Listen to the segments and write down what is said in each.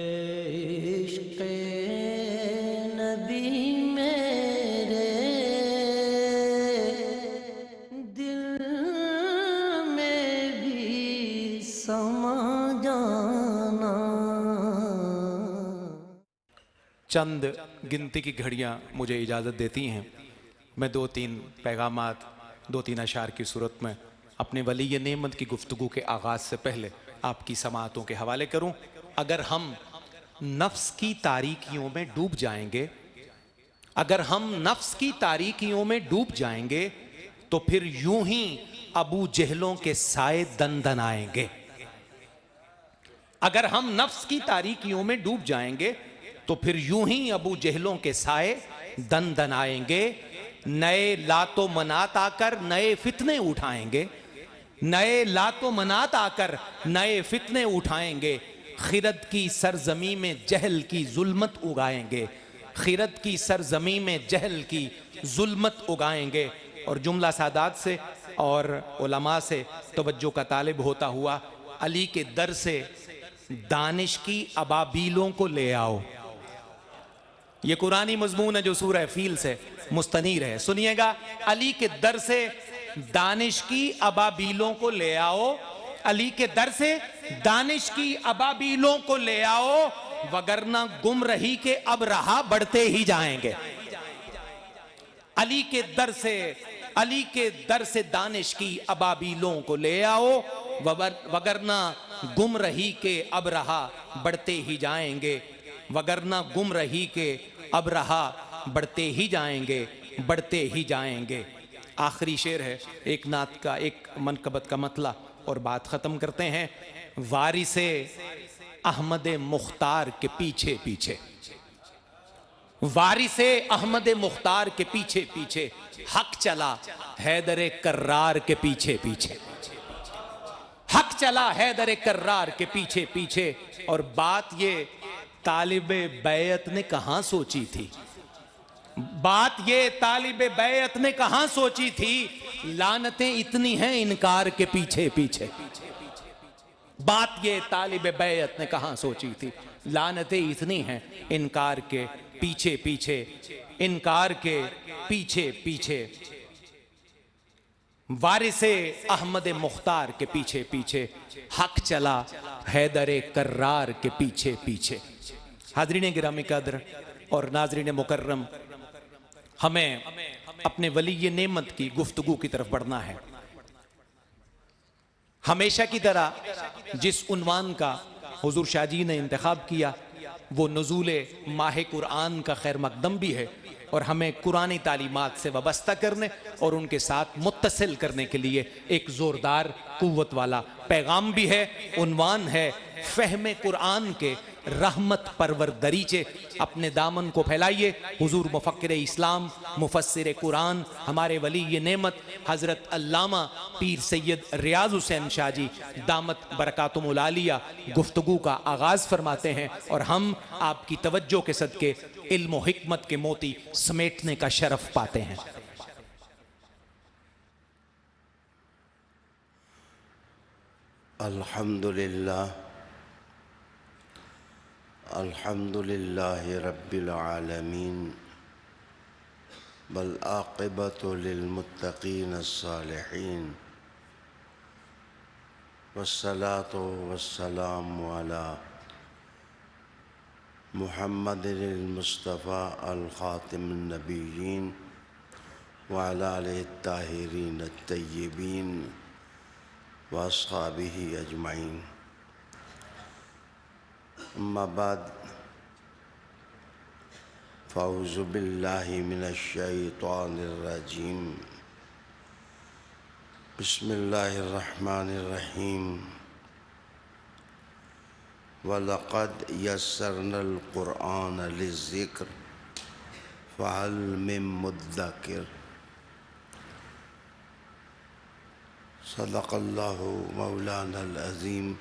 عشق نبی میرے دل میں بھی سما جانا۔ چند گنتی کی گھڑیاں مجھے اجازت دیتی ہیں، میں دو تین پیغامات، دو تین اشعار کی صورت میں اپنے ولی نعمت کی گفتگو کے آغاز سے پہلے آپ کی سماعتوں کے حوالے کروں۔ اگر ہم نفس کی تاریکیوں میں ڈوب جائیں گے، اگر ہم نفس کی تاریکیوں میں ڈوب جائیں گے تو پھر یوں ہی ابو جہلوں کے سائے دن دن آئیں گے۔ اگر ہم نفس کی تاریکیوں میں ڈوب جائیں گے تو پھر یوں ہی ابو جہلوں کے سائے دن دن آئیں گے۔ نئے لات و منات آ کر نئے فتنے اٹھائیں گے، نئے لات و منات آ کر نئے فتنے اٹھائیں گے۔ خرد کی سرزمین میں جہل کی ظلمت اگائیں گے، خرد کی سرزمین میں جہل کی ظلمت اگائیں گے۔ اور جملہ سادات سے اور علماء سے توجہ کا طالب ہوتا ہوا علی کے در سے دانش کی ابابیلوں کو لے آؤ۔ یہ قرآنی مضمون ہے جو سورہ فیل سے مستنیر ہے، سنیے گا۔ علی کے در سے دانش کی ابابیلوں کو لے آؤ، علی کے در سے دانش کی ابابیلوں کو لے آؤ، وگرنہ گمراہی کے اب رہا بڑھتے ہی جائیں گے۔ علی کے در سے دانش کی ابابیلوں کو لے آؤ، وگرنہ گمراہی کے اب رہا بڑھتے ہی جائیں گے، وگرنہ گمراہی کے اب رہا بڑھتے ہی جائیں گے، بڑھتے ہی جائیں گے۔ آخری شعر ہے ایک نعت کا، ایک منقبت کا مطلع، اور بات ختم کرتے ہیں۔ وارث احمد مختار کے پیچھے پیچھے، وارث احمد مختار کے پیچھے پیچھے، حق چلا حیدر کرار کے پیچھے پیچھے، حق چلا حیدر کرار کے پیچھے پیچھے۔ اور بات یہ طالب بیعت نے کہاں سوچی تھی، بات یہ طالب بیعت نے کہاں سوچی تھی، لعنتیں اتنی ہیں انکار کے پیچھے پیچھے۔ بات یہ طالب بیعت نے کہاں سوچی تھی، لعنتیں اتنی ہیں انکار کے پیچھے پیچھے، انکار کے پیچھے پیچھے۔ وارث احمد مختار کے پیچھے پیچھے، حق چلا حیدر کرار کے پیچھے پیچھے۔ حاضرین گرامی قدر اور ناظرین مکرم، ہمیں اپنے ولی نعمت کی گفتگو کی طرف بڑھنا ہے۔ ہمیشہ کی طرح جس عنوان کا حضور شاہ جی نے انتخاب کیا وہ نزول ماہ قرآن کا خیر مقدم بھی ہے، اور ہمیں قرآنی تعلیمات سے وابستہ کرنے اور ان کے ساتھ متصل کرنے کے لیے ایک زوردار قوت والا پیغام بھی ہے۔ عنوان ہے فہم قرآن کے رحمت پرور دریچے۔ اپنے دامن کو پھیلائیے، حضور مفکر اسلام، مفسر قرآن، ہمارے ولی نعمت حضرت علامہ پیر سید ریاض حسین شاہ جی دامت برکاتہم العالیہ گفتگو کا آغاز فرماتے ہیں، اور ہم آپ کی توجہ کے صدقے علم و حکمت کے موتی سمیٹنے کا شرف پاتے ہیں۔ الحمدللہ الحمدللہ رب العالمین، والعاقبۃ للمتقین الصالحین، والصلاة والسلام علی محمد المصطفیٰ الخاتم النبیین وعلی آلہ الطاہرین الطیبین واصحابہ اجمعین۔ اما بعد، فاعوذ باللہ من الشیطان الرجیم، بسم اللہ الرحمن الرحیم۔ وَلَقَدْ يَسَّرْنَا الْقُرْآنَ لِلذِّكْرِ فَهَلْ مِن مُدَّكِرٍ۔ صدق اللہ مولانا العظیم،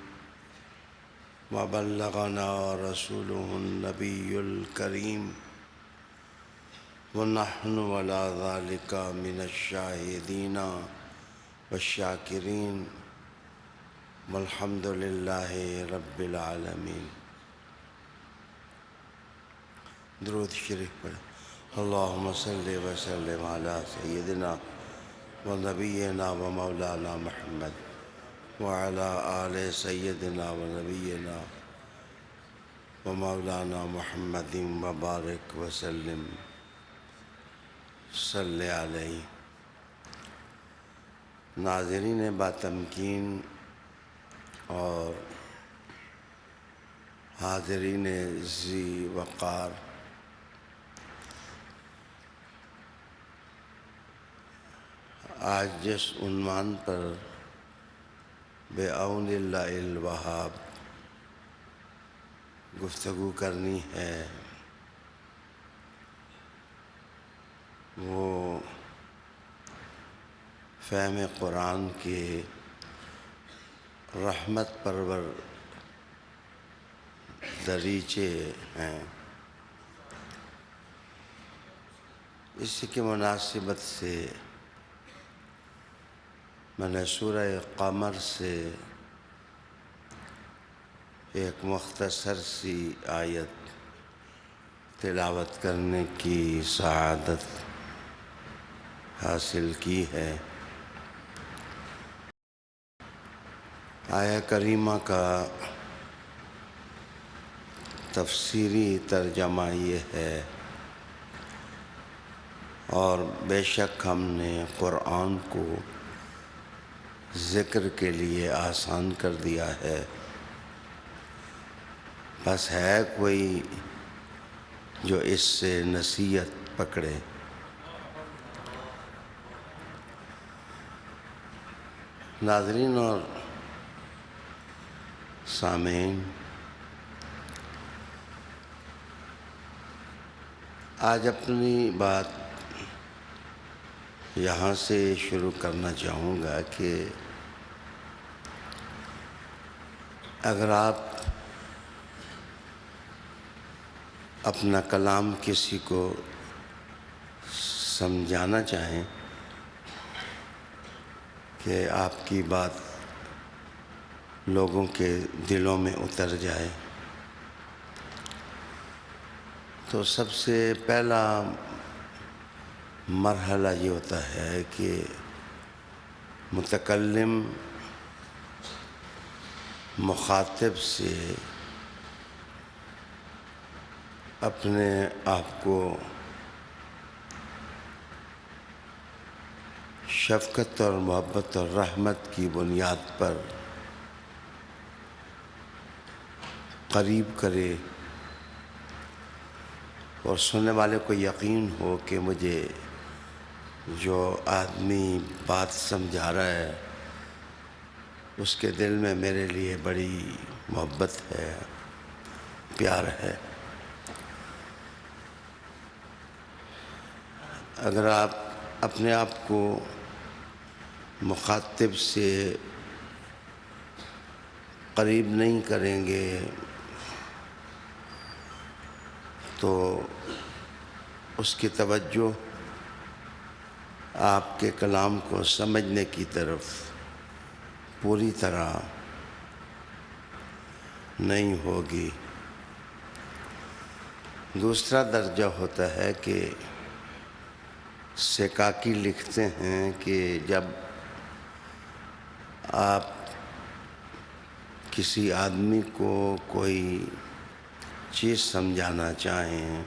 وبلغنا رسوله النبی الکریم، ونحن علی ذلک من الشاہدین والشاکرین، والحمد للہ رب العالمین۔ درود شریف پڑھ اللہم صلی وسلم علی سیدنا و نبینا و مولانا محمد وعلی آل سیدنا و نبینا و مولانا محمد وبارک وسلم صلی علیہ۔ ناظرین باتمکین اور حاضرین ذی وقار، آج جس عنوان پر بعون اللہ الوہاب گفتگو کرنی ہے وہ فہم قرآن کے رحمت پرور دریچے ہیں۔ اسی کی مناسبت سے میں نے سورہ قمر سے ایک مختصر سی آیت تلاوت کرنے کی سعادت حاصل کی ہے۔ آیہ کریمہ کا تفسیری ترجمہ یہ ہے، اور بے شک ہم نے قرآن کو ذکر کے لیے آسان کر دیا ہے، بس ہے کوئی جو اس سے نصیحت پکڑے۔ ناظرین اور سامعین، آج اپنی بات یہاں سے شروع کرنا چاہوں گا کہ اگر آپ اپنا کلام کسی کو سمجھانا چاہیں کہ آپ کی بات لوگوں کے دلوں میں اتر جائے، تو سب سے پہلا مرحلہ یہ ہوتا ہے کہ متکلم مخاطب سے اپنے آپ کو شفقت اور محبت اور رحمت کی بنیاد پر قریب کرے، اور سننے والے کو یقین ہو کہ مجھے جو آدمی بات سمجھا رہا ہے اس کے دل میں میرے لیے بڑی محبت ہے، پیار ہے۔ اگر آپ اپنے آپ کو مخاطب سے قریب نہیں کریں گے تو اس کی توجہ آپ کے کلام کو سمجھنے کی طرف پوری طرح نہیں ہوگی۔ دوسرا درجہ ہوتا ہے کہ سکاکی لکھتے ہیں کہ جب آپ کسی آدمی کو کوئی چیز سمجھانا چاہیں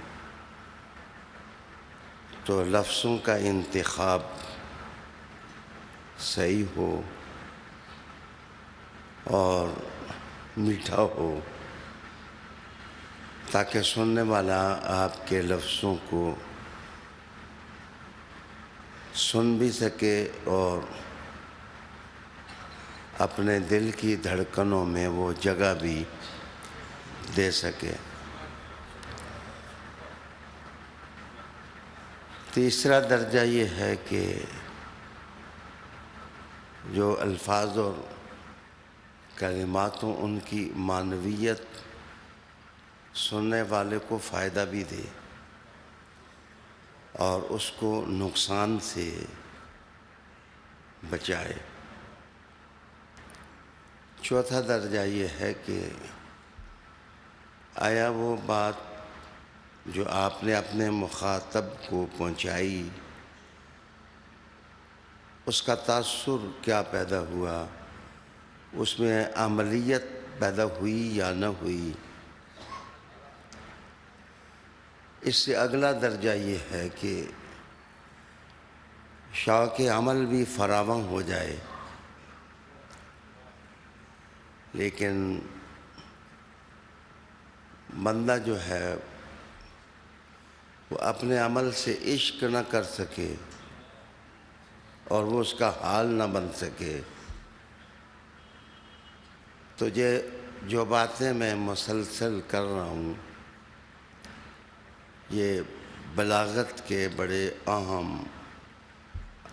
تو لفظوں کا انتخاب صحیح ہو اور میٹھا ہو، تاکہ سننے والا آپ کے لفظوں کو سن بھی سکے اور اپنے دل کی دھڑکنوں میں وہ جگہ بھی دے سکے۔ تیسرا درجہ یہ ہے کہ جو الفاظ اور کلمات ہوں ان کی معنویت سننے والے کو فائدہ بھی دے اور اس کو نقصان سے بچائے۔ چوتھا درجہ یہ ہے کہ آیا وہ بات جو آپ نے اپنے مخاطب کو پہنچائی اس کا تاثر کیا پیدا ہوا، اس میں عملیت پیدا ہوئی یا نہ ہوئی، اس سے اگلا درجہ یہ ہے کہ شوق عمل بھی فراوان ہو جائے، لیکن بندہ جو ہے وہ اپنے عمل سے عشق نہ کر سکے اور وہ اس کا حال نہ بن سکے، تو یہ جو باتیں میں مسلسل کر رہا ہوں یہ بلاغت کے بڑے اہم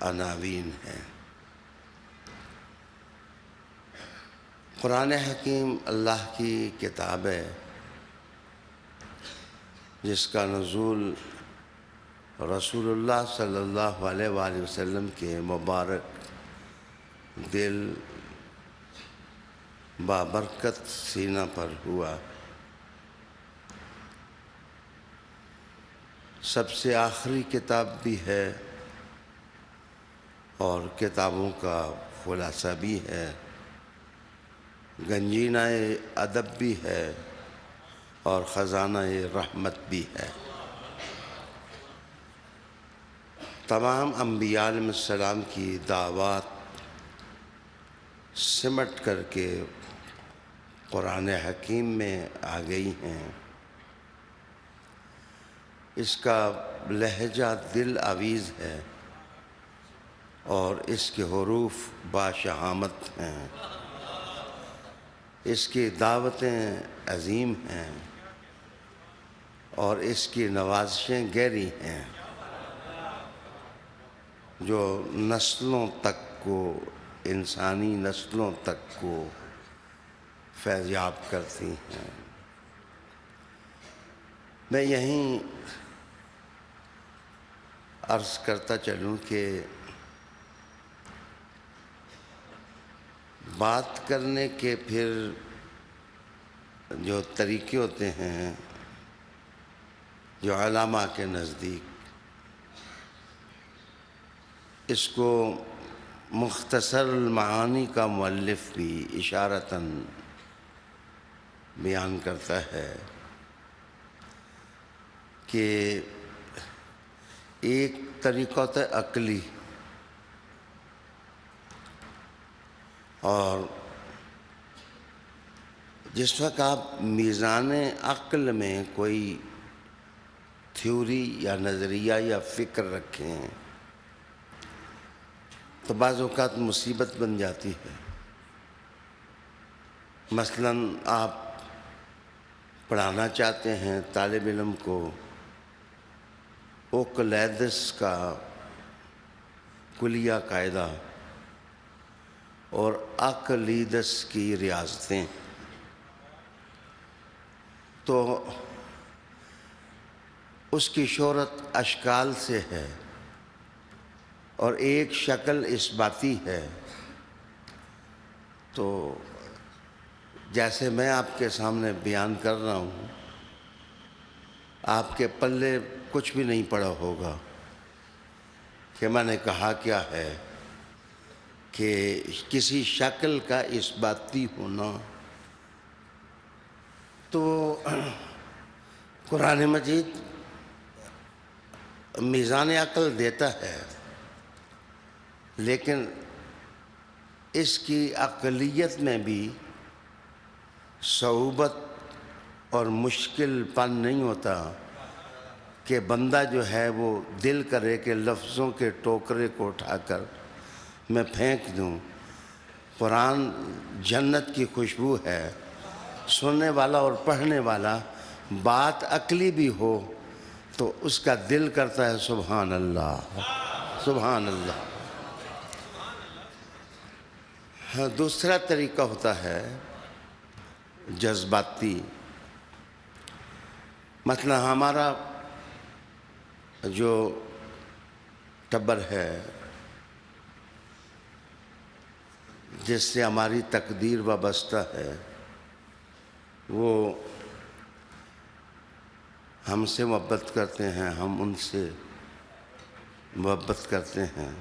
عناوین ہیں۔ قرآن حکیم اللہ کی کتاب ہے جس کا نزول رسول اللہ صلی اللہ علیہ وآلہ وسلم کے مبارک دل بابرکت سینہ پر ہوا، سب سے آخری کتاب بھی ہے اور کتابوں کا خلاصہ بھی ہے، گنجینہ ادب بھی ہے اور خزانہ رحمت بھی ہے۔ تمام انبیاء علیہ السلام کی دعوات سمٹ کر کے قرآن حکیم میں آ گئی ہیں۔ اس کا لہجہ دل آویز ہے اور اس کے حروف باشہامت ہیں، اس کی دعوتیں عظیم ہیں اور اس کی نوازشیں گہری ہیں جو نسلوں تک کو، انسانی نسلوں تک کو فیضیاب کرتی ہیں۔ میں یہیں عرض کرتا چلوں کہ بات کرنے کے پھر جو طریقے ہوتے ہیں جو علماء کے نزدیک، اس کو مختصر المعانی کا مؤلف بھی اشارتاً بیان کرتا ہے کہ ایک طریقہ ہوتا ہے عقلی، اور جس وقت آپ میزان عقل میں کوئی تھیوری یا نظریہ یا فکر رکھیں تو بعض اوقات مصیبت بن جاتی ہے۔ مثلاً آپ پڑھانا چاہتے ہیں طالب علم کو اوکلیدس کا کلیہ قاعدہ اور اقلیدس کی ریاضتیں، تو اس کی شہرت اشکال سے ہے اور ایک شکل اثباتی ہے، تو جیسے میں آپ کے سامنے بیان کر رہا ہوں آپ کے پلے کچھ بھی نہیں پڑا ہوگا کہ میں نے کہا کیا ہے، کہ کسی شکل کا اثباتی ہونا، تو قرآن مجید میزان عقل دیتا ہے لیکن اس کی عقلیت میں بھی صعوبت اور مشکل پن نہیں ہوتا کہ بندہ جو ہے وہ دل کرے کہ لفظوں کے ٹوکرے کو اٹھا کر میں پھینک دوں۔ قرآن جنت کی خوشبو ہے، سننے والا اور پڑھنے والا بات عقلی بھی ہو تو اس کا دل کرتا ہے سبحان اللہ سبحان اللہ۔ ہاں، دوسرا طریقہ ہوتا ہے جذباتی، مثلا ہمارا جو ٹبر ہے جس سے ہماری تقدیر وابستہ ہے، وہ ہم سے محبت کرتے ہیں، ہم ان سے محبت کرتے ہیں۔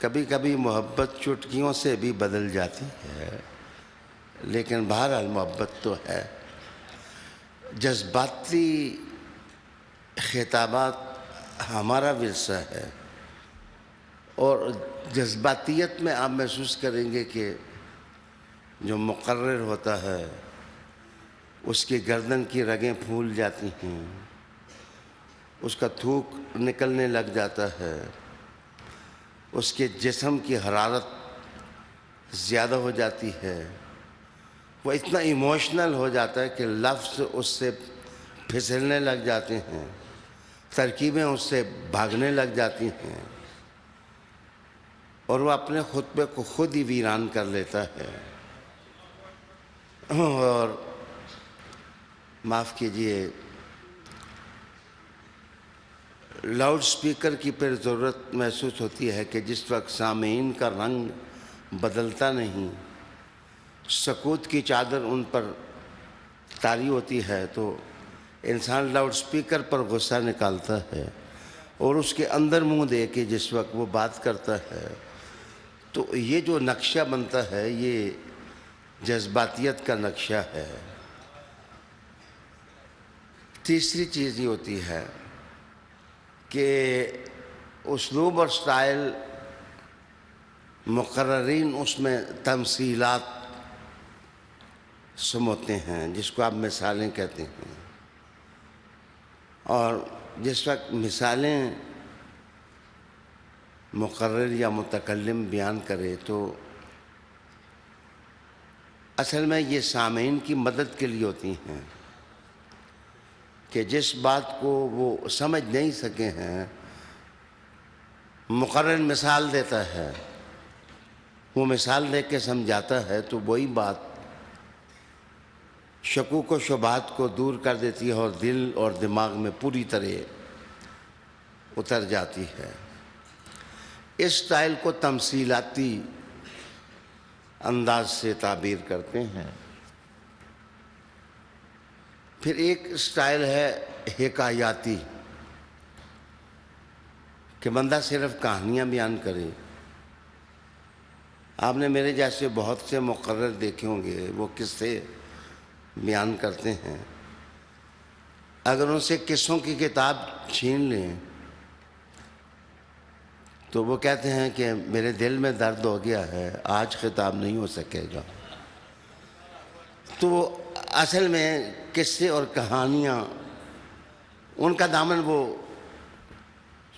کبھی کبھی محبت چٹکیوں سے بھی بدل جاتی ہے، لیکن بہرحال محبت تو ہے۔ جذباتی خطابات ہمارا ورثہ ہے، اور جذباتیت میں آپ محسوس کریں گے کہ جو مقرر ہوتا ہے اس کی گردن کی رگیں پھول جاتی ہیں، اس کا تھوک نکلنے لگ جاتا ہے، اس کے جسم کی حرارت زیادہ ہو جاتی ہے، وہ اتنا ایموشنل ہو جاتا ہے کہ لفظ اس سے پھسلنے لگ جاتے ہیں، ترکیبیں اس سے بھاگنے لگ جاتی ہیں، اور وہ اپنے خطبے کو خود ہی ویران کر لیتا ہے۔ اور معاف کیجئے، لاؤڈ سپیکر کی پھر ضرورت محسوس ہوتی ہے کہ جس وقت سامعین کا رنگ بدلتا نہیں، سکوت کی چادر ان پر طاری ہوتی ہے، تو انسان لاؤڈ سپیکر پر غصہ نکالتا ہے، اور اس کے اندر منہ دے کے جس وقت وہ بات کرتا ہے، تو یہ جو نقشہ بنتا ہے یہ جذباتیت کا نقشہ ہے۔ تیسری چیز یہ ہوتی ہے کہ اسلوب اور سٹائل مقررین اس میں تمثیلات سموتے ہیں، جس کو آپ مثالیں کہتے ہیں، اور جس وقت مثالیں مقرر یا متکلم بیان کرے تو اصل میں یہ سامعین کی مدد کے لیے ہوتی ہیں، کہ جس بات کو وہ سمجھ نہیں سکے ہیں مقرر مثال دیتا ہے، وہ مثال دے کے سمجھاتا ہے، تو وہی بات شکوک و شبہات کو دور کر دیتی ہے اور دل اور دماغ میں پوری طرح اتر جاتی ہے۔ اس سٹائل کو تمثیلاتی انداز سے تعبیر کرتے ہیں۔ پھر ایک سٹائل ہے حکایاتی، کہ بندہ صرف کہانیاں بیان کرے۔ آپ نے میرے جیسے بہت سے مقرر دیکھے ہوں گے، وہ قصے بیان کرتے ہیں، اگر ان سے قصوں کی کتاب چھین لیں تو وہ کہتے ہیں کہ میرے دل میں درد ہو گیا ہے، آج خطاب نہیں ہو سکے گا۔ تو اصل میں قصے اور کہانیاں ان کا دامن وہ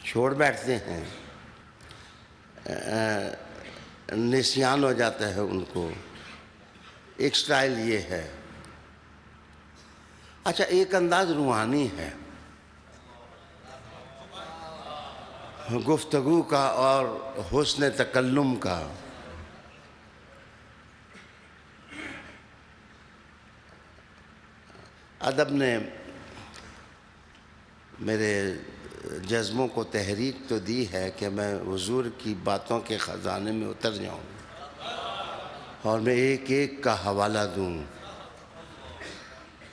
چھوڑ بیٹھتے ہیں، نسیان ہو جاتا ہے ان کو۔ ایک سٹائل یہ ہے۔ اچھا، ایک انداز روحانی ہے، گفتگو کا اور حسن تکلم کا۔ ادب نے میرے جذبوں کو تحریک تو دی ہے کہ میں حضور کی باتوں کے خزانے میں اتر جاؤں اور میں ایک ایک کا حوالہ دوں،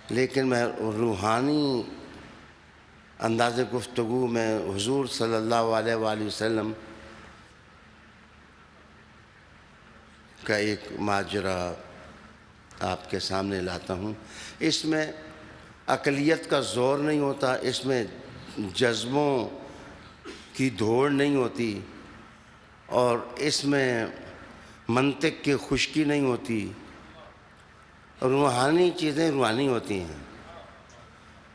لیکن میں روحانی انداز گفتگو میں حضور صلی اللہ علیہ وآلہ وسلم کا ایک ماجرا آپ کے سامنے لاتا ہوں۔ اس میں عقلیت کا زور نہیں ہوتا، اس میں جذبوں کی دوڑ نہیں ہوتی، اور اس میں منطق کی خشکی نہیں ہوتی، روحانی چیزیں روحانی ہوتی ہیں۔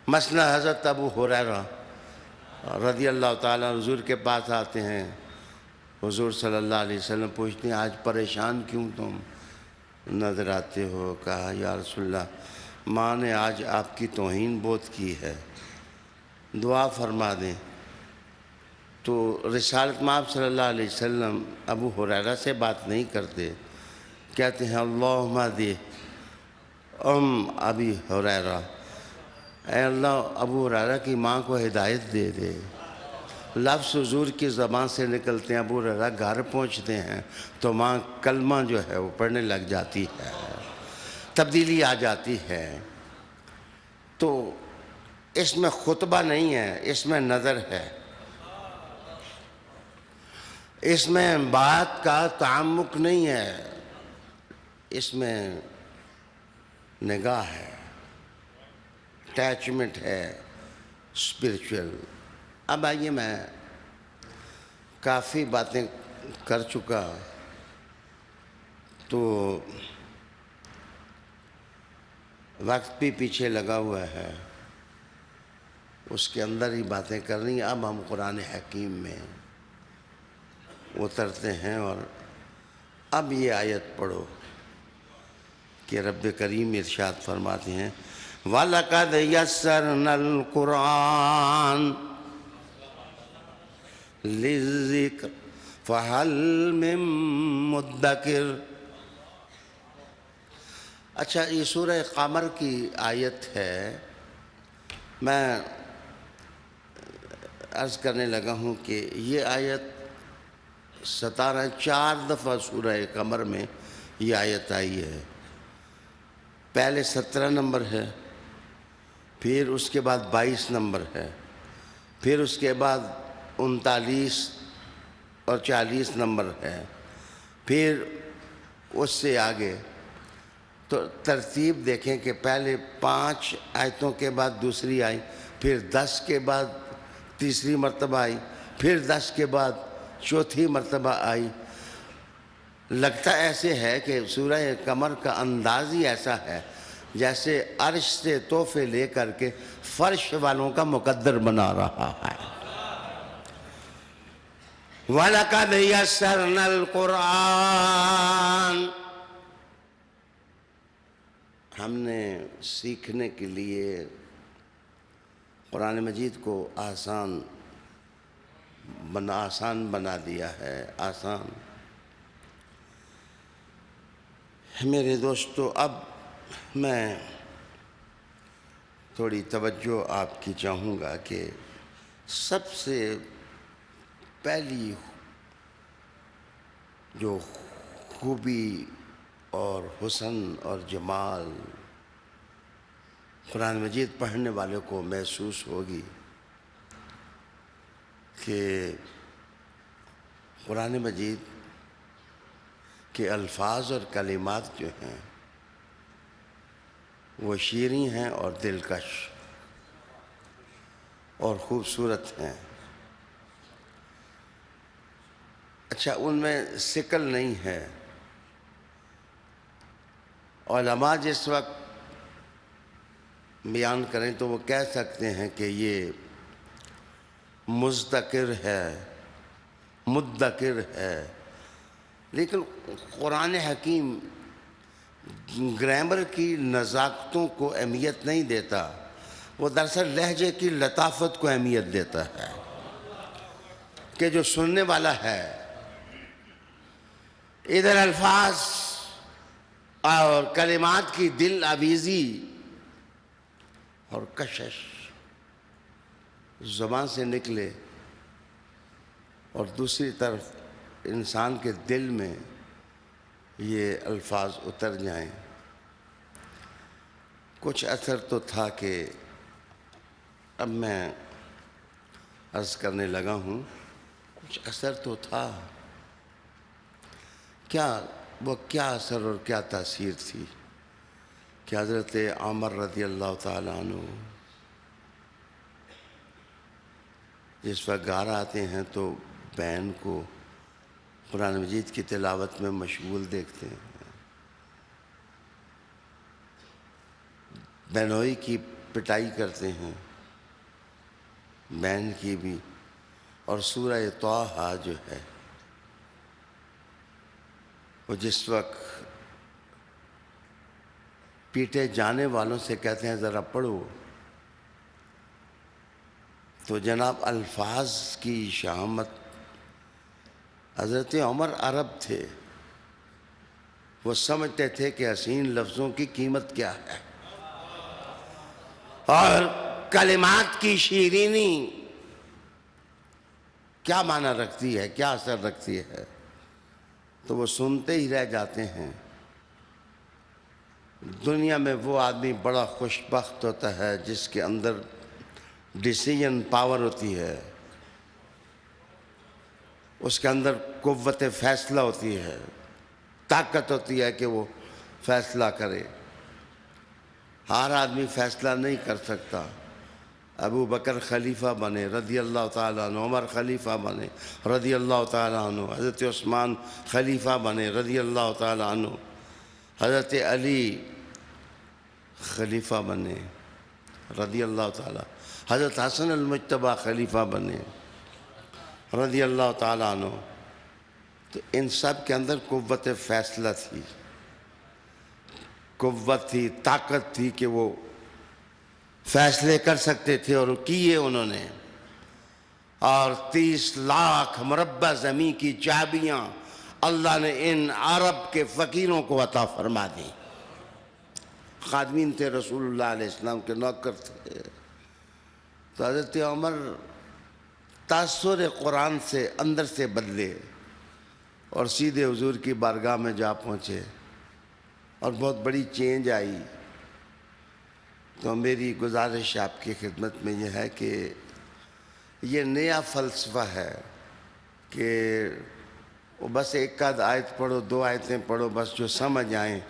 مثلا حضرت ابو ہریرہ رضی اللہ تعالیٰ حضور کے پاس آتے ہیں، حضور صلی اللہ علیہ وسلم پوچھتے ہیں آج پریشان کیوں تم نظر آتے ہو؟ کہا یا رسول اللہ، ماں نے آج آپ کی توہین بہت کی ہے، دعا فرما دیں۔ تو رسالت مآب صلی اللہ علیہ وسلم ابو ہریرہ سے بات نہیں کرتے، کہتے ہیں اللہم اہدی ابی ہریرہ، اے اللہ ابو ہریرہ کی ماں کو ہدایت دے دے۔ لفظ حضور کی زبان سے نکلتے ہیں، ابو ہریرہ گھر پہنچتے ہیں تو ماں کلمہ جو ہے وہ پڑھنے لگ جاتی ہے، تبدیلی آ جاتی ہے۔ تو اس میں خطبہ نہیں ہے، اس میں نظر ہے، اس میں بات کا تعمق نہیں ہے، اس میں نگاہ ہے، اٹیچمنٹ ہے اسپرچول۔ اب آئیے، میں کافی باتیں کر چکا تو وقت بھی پیچھے لگا ہوا ہے، اس کے اندر ہی باتیں کرنی۔ اب ہم قرآن حکیم میں اترتے ہیں، اور اب یہ آیت پڑھو کہ رب کریم ارشاد فرماتے ہیں وَلَقَدْ يَسَّرْنَا الْقُرْآنَ لِلذِّكْرِ فَهَلْ مِن مُدَّكِرٍ۔ اچھا، یہ سورہ قمر کی آیت ہے۔ میں عرض کرنے لگا ہوں کہ یہ آیت 4 دفعہ سورہ قمر میں یہ آیت آئی ہے۔ پہلے 17 نمبر ہے، پھر اس کے بعد 22 نمبر ہے، پھر اس کے بعد 39 اور 40 نمبر ہے، پھر اس سے آگے۔ تو ترتیب دیکھیں کہ پہلے 5 آیتوں کے بعد دوسری آئی، پھر 10 کے بعد تیسری مرتبہ آئی، پھر 10 کے بعد چوتھی مرتبہ آئی۔ لگتا ایسے ہے کہ سورہ قمر کا انداز ہی ایسا ہے جیسے عرش سے تحفے لے کر کے فرش والوں کا مقدر بنا رہا ہے۔ وَلَقَدْ يَسَّرْنَا الْقُرْآنَ، ہم نے سیکھنے کے لیے قرآن مجید کو آسان بنا دیا ہے، آسان۔ میرے دوستو، اب میں تھوڑی توجہ آپ کی چاہوں گا کہ سب سے پہلی جو خوبی اور حسن اور جمال قرآن مجید پڑھنے والے کو محسوس ہوگی کہ قرآن مجید کے الفاظ اور کلمات جو ہیں وہ شیریں ہیں اور دلکش اور خوبصورت ہیں۔ اچھا، ان میں ثقل نہیں ہے۔ علماء جس وقت بیان کریں تو وہ کہہ سکتے ہیں کہ یہ مذکر ہے، مدکر ہے، لیکن قرآن حکیم گرامر کی نزاکتوں کو اہمیت نہیں دیتا، وہ دراصل لہجے کی لطافت کو اہمیت دیتا ہے کہ جو سننے والا ہے ادھر الفاظ اور کلمات کی دل آویزی اور کشش زبان سے نکلے، اور دوسری طرف انسان کے دل میں یہ الفاظ اتر جائیں۔ کچھ اثر تو تھا کہ اب میں عرض کرنے لگا ہوں، کچھ اثر تو تھا۔ وہ کیا اثر اور کیا تاثیر تھی کہ حضرت عمر رضی اللہ تعالیٰ عنہ جس وقت گھر آتے ہیں تو بہن کو قرآن مجید کی تلاوت میں مشغول دیکھتے ہیں، بہنوئی کی پٹائی کرتے ہیں، بہن کی بھی، اور سورہ طٰہٰ جو ہے وہ جس وقت پیٹے جانے والوں سے کہتے ہیں ذرا پڑھو، تو جناب الفاظ کی شہامت۔ حضرت عمر عرب تھے، وہ سمجھتے تھے کہ حسین لفظوں کی قیمت کیا ہے اور کلمات کی شیرینی کیا معنی رکھتی ہے، کیا اثر رکھتی ہے، تو وہ سنتے ہی رہ جاتے ہیں۔ دنیا میں وہ آدمی بڑا خوش بخت ہوتا ہے جس کے اندر ڈیسیجن پاور ہوتی ہے، اس کے اندر قوت فیصلہ ہوتی ہے، طاقت ہوتی ہے کہ وہ فیصلہ کرے۔ ہر آدمی فیصلہ نہیں کر سکتا۔ ابو بکر خلیفہ بنے رضی اللہ تعالیٰ عنہ، عمر خلیفہ بنے رضی اللہ تعالیٰ عنہ، حضرت عثمان خلیفہ بنے رضی اللہ تعالیٰ عنہ، حضرت علی خلیفہ بنے رضی اللہ تعالیٰ، حضرت حسن المجتبی خلیفہ بنے رضی اللہ تعالیٰ عنہ۔ تو ان سب کے اندر قوت فیصلہ تھی، قوت تھی، طاقت تھی کہ وہ فیصلے کر سکتے تھے، اور کیے انہوں نے۔ اور 30 لاکھ مربع زمین کی چابیاں اللہ نے ان عرب کے فقیروں کو عطا فرما دی۔ خادمین تھے، رسول اللہ علیہ السلام کے نوکر تھے۔ تو حضرت عمر تاثر قرآن سے اندر سے بدلے اور سیدھے حضور کی بارگاہ میں جا پہنچے، اور بہت بڑی چینج آئی۔ تو میری گزارش آپ کی خدمت میں یہ ہے کہ یہ نیا فلسفہ ہے کہ بس ایک آدھ آیت پڑھو، 2 آیتیں پڑھو، بس جو سمجھ آئیں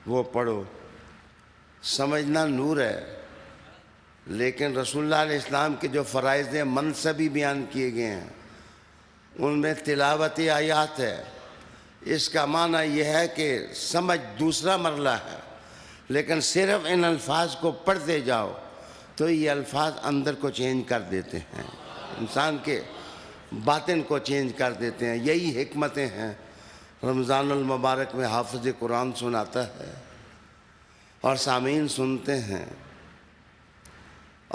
وہ پڑھو۔ سمجھنا نور ہے، لیکن رسول اللہ علیہ السلام کے جو فرائض منصبی بیان کیے گئے ہیں ان میں تلاوت آیات ہے۔ اس کا معنی یہ ہے کہ سمجھ دوسرا مرحلہ ہے، لیکن صرف ان الفاظ کو پڑھتے جاؤ تو یہ الفاظ اندر کو چینج کر دیتے ہیں، انسان کے باطن کو چینج کر دیتے ہیں۔ یہی حکمتیں ہیں۔ رمضان المبارک میں حافظ قرآن سناتا ہے اور سامعین سنتے ہیں،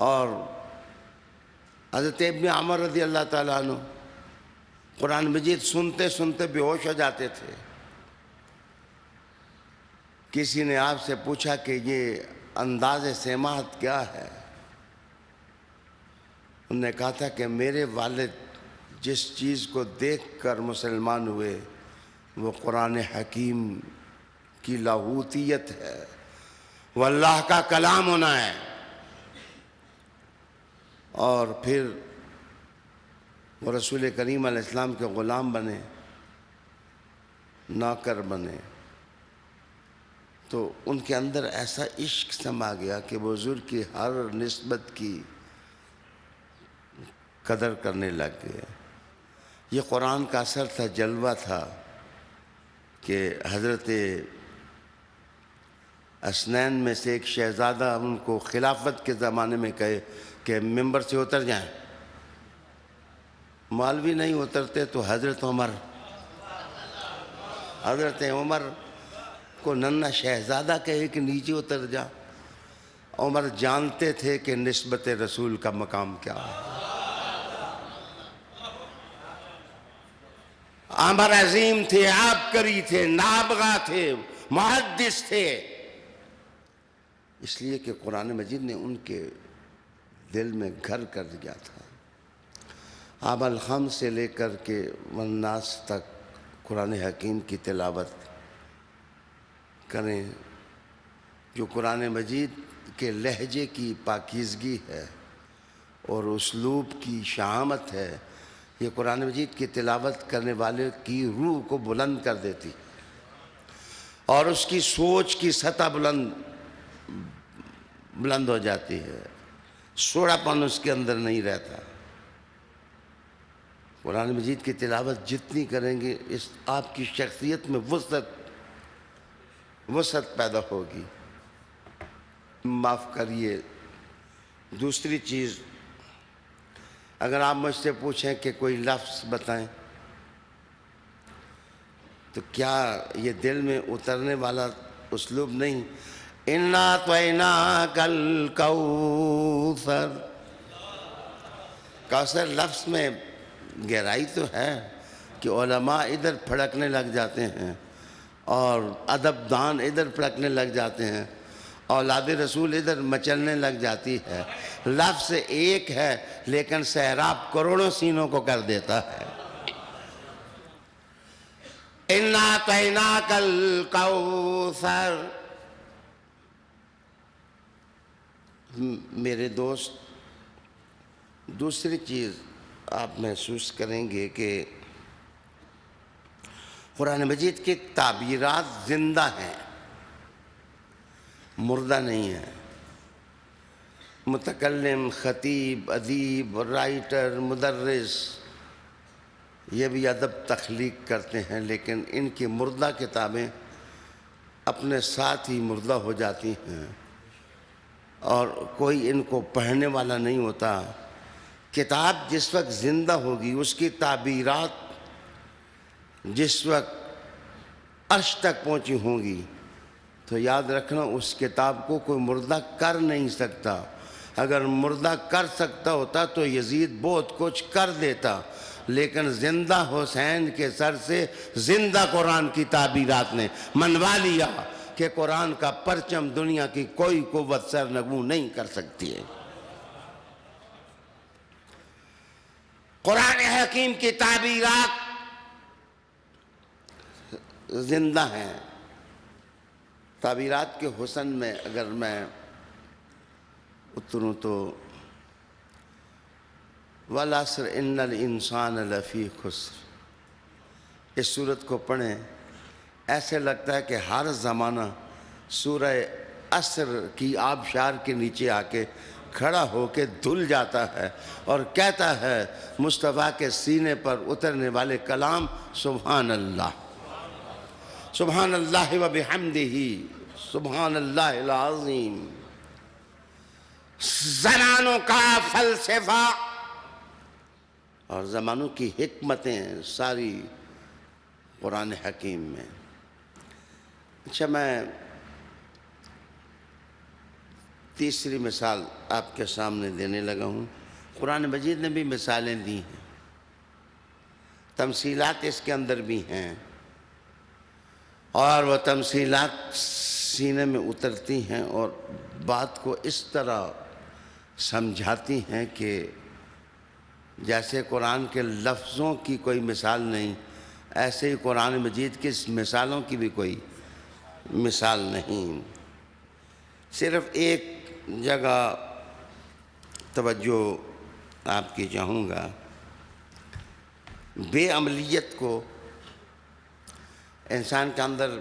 اور حضرت ابن عمر رضی اللہ تعالیٰ عنہ قرآن مجید سنتے سنتے بے ہوش ہو جاتے تھے۔ کسی نے آپ سے پوچھا کہ یہ انداز سماعت کیا ہے؟ انہوں نے کہا تھا کہ میرے والد جس چیز کو دیکھ کر مسلمان ہوئے وہ قرآن حکیم کی لاہوتیت ہے، وہ اللہ کا کلام ہونا ہے۔ اور پھر وہ رسول کریم علیہ السلام کے غلام بنے، نوکر بنے، تو ان کے اندر ایسا عشق سما گیا کہ وہ حضور کی ہر نسبت کی قدر کرنے لگ گئے۔ یہ قرآن کا اثر تھا، جلوہ تھا کہ حضرت اسنین میں سے ایک شہزادہ ان کو خلافت کے زمانے میں کہے کہ ممبر سے اتر جائیں، مولوی نہیں اترتے، تو حضرت عمر کو ننھا شہزادہ کہے کہ نیچے اتر جا۔ عمر جانتے تھے کہ نسبت رسول کا مقام کیا ہے۔ عمر عظیم تھے، عابقری تھے، نابغہ تھے، محدث تھے، اس لیے کہ قرآن مجید نے ان کے دل میں گھر کر دیا تھا۔ آپ الخم سے لے کر کے والناس تک قرآن حکیم کی تلاوت کریں۔ جو قرآن مجید کے لہجے کی پاکیزگی ہے اور اسلوب کی شہامت ہے، یہ قرآن مجید کی تلاوت کرنے والے کی روح کو بلند کر دیتی اور اس کی سوچ کی سطح بلند ہو جاتی ہے، سوڑا پن اس کے اندر نہیں رہتا۔ قرآن مجید کی تلاوت جتنی کریں گے اس آپ کی شخصیت میں وسعت پیدا ہوگی۔ معاف کریے، دوسری چیز، اگر آپ مجھ سے پوچھیں کہ کوئی لفظ بتائیں تو کیا یہ دل میں اترنے والا اسلوب نہیں؟ اِنَّا أَعْطَيْنَاكَ الْكَوْثَرَ، کوثر لفظ میں گہرائی تو ہے کہ علماء ادھر پھڑکنے لگ جاتے ہیں اور ادب دان ادھر پھڑکنے لگ جاتے ہیں، اولاد رسول ادھر مچلنے لگ جاتی ہے۔ لفظ ایک ہے لیکن سیراب کروڑوں سینوں کو کر دیتا ہے۔ اِنَّا أَعْطَيْنَاكَ الْكَوْثَرَ۔ میرے دوست دوسری چیز آپ محسوس کریں گے کہ قرآن مجید کی تعبیرات زندہ ہیں، مردہ نہیں ہیں۔ متکلم، خطیب، ادیب، رائٹر، مدرس یہ بھی ادب تخلیق کرتے ہیں، لیکن ان کی مردہ کتابیں اپنے ساتھ ہی مردہ ہو جاتی ہیں اور کوئی ان کو پڑھنے والا نہیں ہوتا۔ کتاب جس وقت زندہ ہوگی، اس کی تعبیرات جس وقت عرش تک پہنچی ہوں گی، تو یاد رکھنا اس کتاب کو کوئی مردہ کر نہیں سکتا۔ اگر مردہ کر سکتا ہوتا تو یزید بہت کچھ کر دیتا، لیکن زندہ حسین کے سر سے زندہ قرآن کی تعبیرات نے منوا لیا کہ قرآن کا پرچم دنیا کی کوئی قوت سرنگوں نہیں کر سکتی ہے۔ قرآن حکیم کی تعبیرات زندہ ہیں۔ تعبیرات کے حسن میں اگر میں اتروں تو وَالْعَصْرِ إِنَّ الْإِنسَانَ لَفِي خُسْرٍ، اس سورت کو پڑھیں ایسے لگتا ہے کہ ہر زمانہ سورہ عصر کی آبشار کے نیچے آ کے کھڑا ہو کے دھل جاتا ہے اور کہتا ہے مصطفیٰ کے سینے پر اترنے والے کلام سبحان اللہ، سبحان اللہ و بحمدہ، سبحان اللہ العظیم۔ زمانوں کا فلسفہ اور زمانوں کی حکمتیں ساری قرآن حکیم میں۔ اچھا، میں تیسری مثال آپ کے سامنے دینے لگا ہوں۔ قرآن مجید نے بھی مثالیں دی ہیں، تمثیلات اس کے اندر بھی ہیں، اور وہ تمثیلات سینے میں اترتی ہیں اور بات کو اس طرح سمجھاتی ہیں کہ جیسے قرآن کے لفظوں کی کوئی مثال نہیں، ایسے ہی قرآن مجید کی مثالوں کی بھی کوئی مثال نہیں۔ صرف ایک جگہ توجہ آپ کی چاہوں گا، بے عملیت کو، انسان کے اندر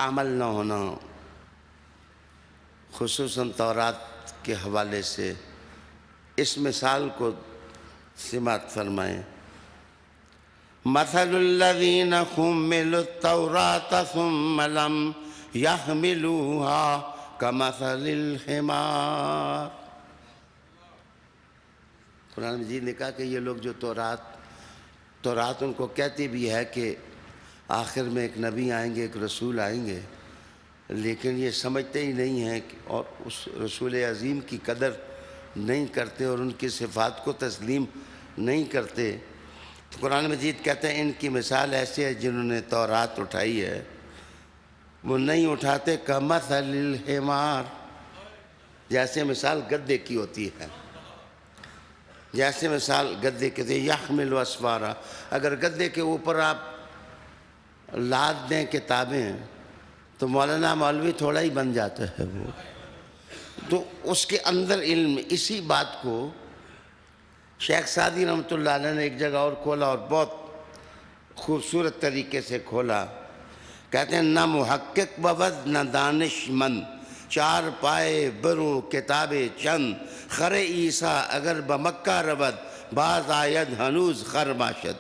عمل نہ ہونا، خصوصاً تورات کے حوالے سے اس مثال کو سماعت فرمائیں۔ مثل الذین حملوا التوراة ثم لم يحملوها کمثل الحمار۔ قرآن مجید نے کہا کہ یہ لوگ جو تورات ان کو کہتی بھی ہے کہ آخر میں ایک نبی آئیں گے، ایک رسول آئیں گے، لیکن یہ سمجھتے ہی نہیں ہیں اور اس رسول عظیم کی قدر نہیں کرتے اور ان کی صفات کو تسلیم نہیں کرتے۔ تو قرآن مجید کہتے ہیں ان کی مثال ایسی ہے جنہوں نے تورات اٹھائی ہے، وہ نہیں اٹھاتے کمثل الحمار، جیسے مثال گدے کی ہوتی ہے، جیسے مثال گدے کے تھے یحمل اسفارا۔ اگر گدے کے اوپر آپ لاد دیں کتابیں تو مولانا مولوی تھوڑا ہی بن جاتا ہے وہ، تو اس کے اندر علم۔ اسی بات کو شیخ سعدی رحمۃ اللہ علیہ نے ایک جگہ اور کھولا اور بہت خوبصورت طریقے سے کھولا۔ کہتے ہیں نہ محقق بود نہ دانش مند، چار پائے برو کتابیں چند، خر عیسیٰ اگر بمکہ رود، باز آید ہنوز خر باشد۔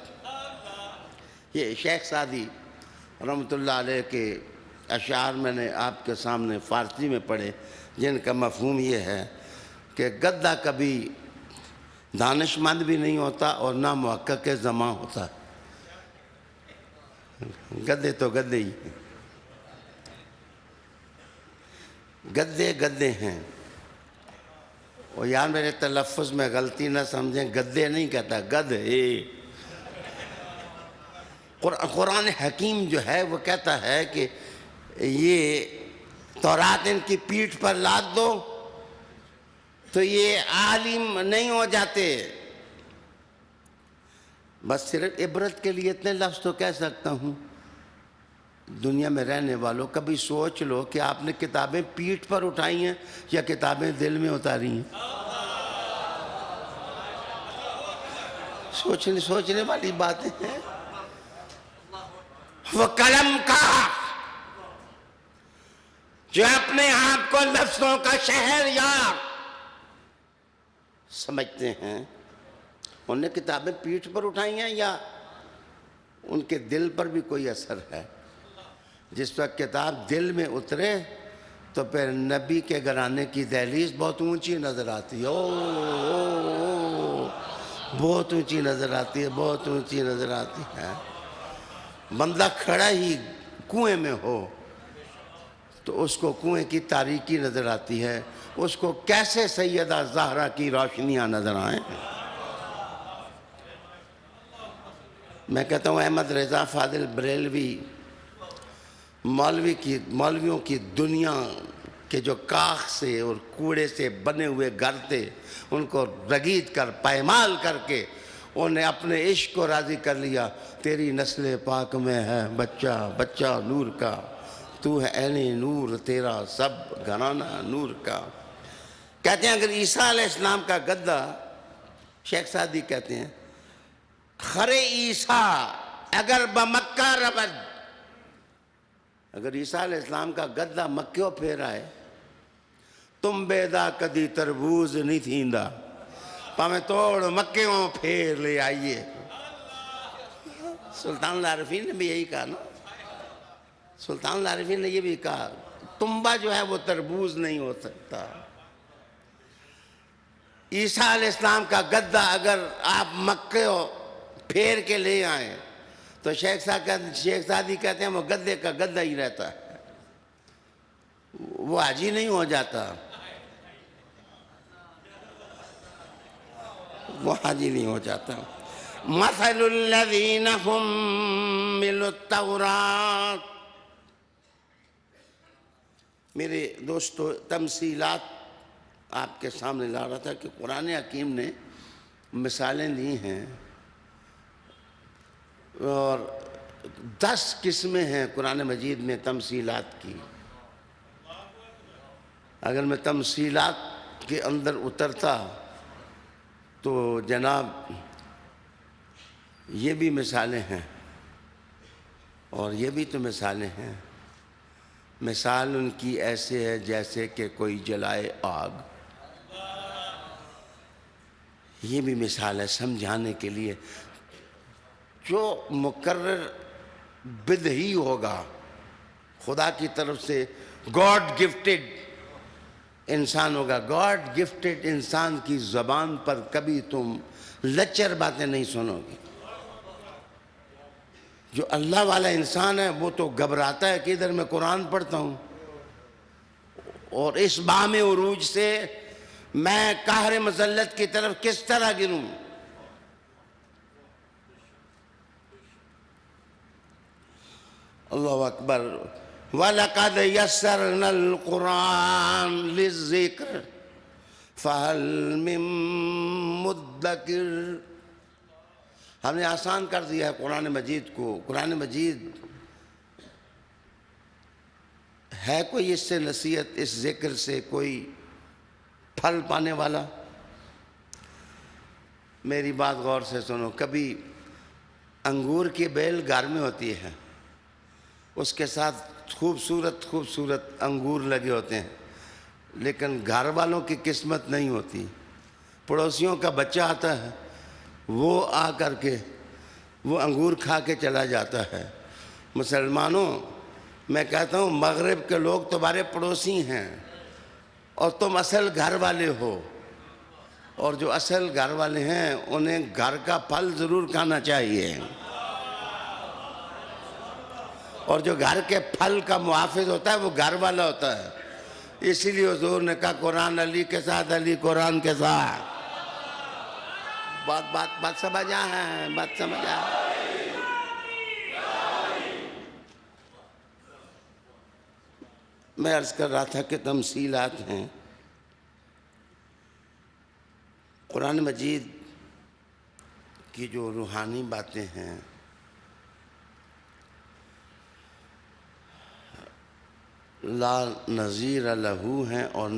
یہ شیخ سعدی رحمۃ اللہ علیہ کے اشعار میں نے آپ کے سامنے فارسی میں پڑھے، جن کا مفہوم یہ ہے کہ گدہ کبھی دانش مند بھی نہیں ہوتا اور نہ محقق زماں ہوتا، گدے تو گدے ہی، گدے گدے ہیں۔ اور یار میرے تلفظ میں غلطی نہ سمجھیں، گدے نہیں کہتا، گدھے۔ قرآن حکیم جو ہے وہ کہتا ہے کہ یہ تورات ان کی پیٹھ پر لاد دو تو یہ عالم نہیں ہو جاتے۔ بس صرف عبرت کے لیے اتنے لفظ تو کہہ سکتا ہوں، دنیا میں رہنے والوں کبھی سوچ لو کہ آپ نے کتابیں پیٹھ پر اٹھائی ہیں یا کتابیں دل میں اتاری ہیں۔ سوچنے والی باتیں ہیں. وہ قلم کا جو اپنے آپ کو لفظوں کا شہر یار سمجھتے ہیں، انہوں نے کتابیں پیٹھ پر اٹھائی ہیں یا ان کے دل پر بھی کوئی اثر ہے؟ جس وقت کتاب دل میں اترے تو پھر نبی کے گھرانے کی دہلیز بہت اونچی نظر آتی ہے. بہت اونچی نظر آتی ہے، بہت اونچی نظر آتی ہے. بندہ کھڑا ہی کنویں میں ہو تو اس کو کنویں کی تاریکی نظر آتی ہے، اس کو کیسے سیدہ زہرا کی روشنیاں نظر آئیں. میں کہتا ہوں احمد رضا فاضل بریلوی مولویوں کی دنیا کے جو کاخ سے اور کوڑے سے بنے ہوئے گھر تھے، ان کو رگید کر پائمال کر کے انہیں اپنے عشق کو راضی کر لیا. تیری نسل پاک میں ہے بچہ نور کا، تو ہے عین نور، تیرا سب گھرانہ نور کا. کہتے ہیں اگر عیسیٰ علیہ السلام کا گدہ، شیخ سعدی کہتے ہیں خرے عیسیٰ اگر بمکہ رود، اگر عیسیٰ علیہ السلام کا گدہ مکیوں پھیر آئے، تم بیدا کدی تربوز نہیں تھیندا، پامیں توڑ مکیوں پھیر لے آئیے. سلطان العارفین نے بھی یہی کہا نا، سلطان العارفین نے یہ بھی کہا تنبا جو ہے وہ تربوز نہیں ہو سکتا. عیسیٰ علیہ السلام کا گدہ اگر آپ مکیوں پھیر کے لے آئیں تو شیخ سعدی کہتے ہیں وہ گدے کا گدہ ہی رہتا ہے، وہ حاجی نہیں ہو جاتا، وہ حاجی نہیں ہو جاتا. مثل الذین حملوا التوراۃ. میرے دوستو، تمثیلات آپ کے سامنے لا رہا تھا کہ قرآن حکیم نے مثالیں دی ہیں اور 10 قسمیں ہیں قرآن مجید میں تمثیلات کی. اگر میں تمثیلات کے اندر اترتا تو جناب یہ بھی مثالیں ہیں اور یہ بھی تو مثالیں ہیں. مثال ان کی ایسے ہے جیسے کہ کوئی جلائے آگ. یہ بھی مثال ہے سمجھانے کے لیے. جو مقرر بدہی ہوگا خدا کی طرف سے گاڈ گفٹڈ انسان ہوگا، گاڈ گفٹڈ انسان کی زبان پر کبھی تم لچر باتیں نہیں سنو گی. جو اللہ والا انسان ہے وہ تو گھبراتا ہے کہ ادھر میں قرآن پڑھتا ہوں اور اس بام عروج سے میں قہر مذلت کی طرف کس طرح گروں. اللہ اکبر. وَلَقَدْ يَسَّرْنَا الْقُرْآنَ لِلذِّكْرِ فَهَلْ مِن مُدَّكِرٍ. ہم نے آسان کر دیا ہے قرآن مجید کو. قرآن مجید ہے کوئی اس سے نصیحت، اس ذکر سے کوئی پھل پانے والا؟ میری بات غور سے سنو. کبھی انگور کی بیل گھر میں ہوتی ہے، اس کے ساتھ خوبصورت انگور لگے ہوتے ہیں، لیکن گھر والوں کی قسمت نہیں ہوتی. پڑوسیوں کا بچہ آتا ہے، وہ آ کر کے وہ انگور کھا کے چلا جاتا ہے. مسلمانوں، میں کہتا ہوں مغرب کے لوگ تمہارے پڑوسی ہیں اور تم اصل گھر والے ہو، اور جو اصل گھر والے ہیں انہیں گھر کا پھل ضرور کھانا چاہیے، اور جو گھر کے پھل کا محافظ ہوتا ہے وہ گھر والا ہوتا ہے. اسی لیے حضور نے کہا قرآن علی کے ساتھ، علی قرآن کے ساتھ. بات سمجھ آئے، بات سمجھ آئے. میں عرض کر رہا تھا کہ تمثیلات ہیں. قرآن مجید کی جو روحانی باتیں ہیں لا نظیر لہو ہیں اور